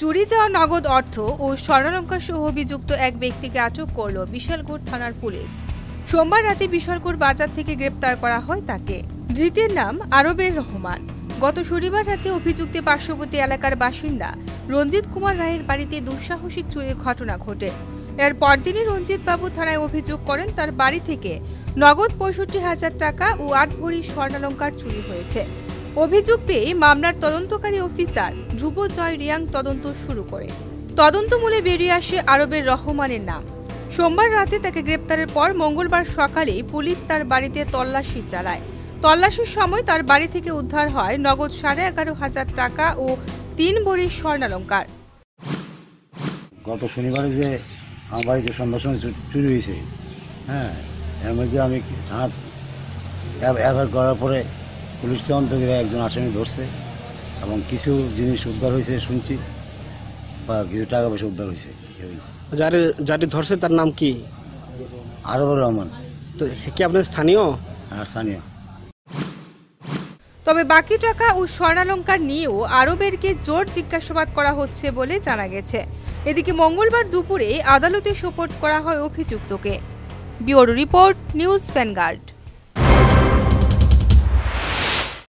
চুরি যাওয়া নগদ অর্থ ও স্বর্ণালঙ্কার সহ অভিযুক্ত এক ব্যক্তিকে আটক করল বিশালগড় থানার পুলিশ। সোমবার রাতে বিশালগড় বাজার থেকে গ্রেপ্তার করা হয় তাকে। ধৃতের নাম আরবের রহমান। গত শনিবার রাতে অভিযুক্ত পার্শ্ববর্তী এলাকার বাসিন্দা রঞ্জিত কুমার রায়ের বাড়িতে দুঃসাহসিক চুরির ঘটনা ঘটে। এর পরদিনই রঞ্জিত বাবু থানায় অভিযোগ করেন তার বাড়ি থেকে নগদ ৬৫,০০০ টাকা ও ৮ ভরি স্বর্ণালঙ্কার চুরি হয়েছে। অভিযোগ পেয়ে মামলার তদন্তকারী অফিসার ধ্রুব জয় রিয়াং তদন্ত শুরু করে। তদন্তমূলে বেরিয়ে আসে আরবের রহমানের নাম। সোমবার রাতে তাকে গ্রেপ্তারের পর মঙ্গলবার সকালে পুলিশ তার বাড়িতে তল্লাশি চালায়। তল্লাশির সময় তার বাড়ি থেকে উদ্ধার হয় নগদ ১১,৫০০ টাকা ও ৩ ভরি স্বর্ণালঙ্কার। গত শনিবারে যে আমার বাড়িতে সন্ধ্যার সময় চুরি হয়েছে, এর মধ্যে আমি থানা এফআইআর করার পরে পুলিশ তদন্ত করে একজন আসামি ধরছে এবং কিছু জিনিস উদ্ধার হয়েছে শুনছি, বা কিছু টাকা পয়সা উদ্ধার হয়েছে। যাকে ধরছে তার নাম কি? আরবুর রহমান। তো কি আপনার স্থানীয়? হ্যাঁ, স্থানীয়। তবে বাকি টাকা ও স্বর্ণালঙ্কার নিয়েও আরবেরকে জোর জিজ্ঞাসাবাদ করা হচ্ছে বলে জানা গেছে। এদিকে মঙ্গলবার দুপুরে আদালতে সোপর্দ করা হয় অভিযুক্তকে। Bureau report, news vanguard.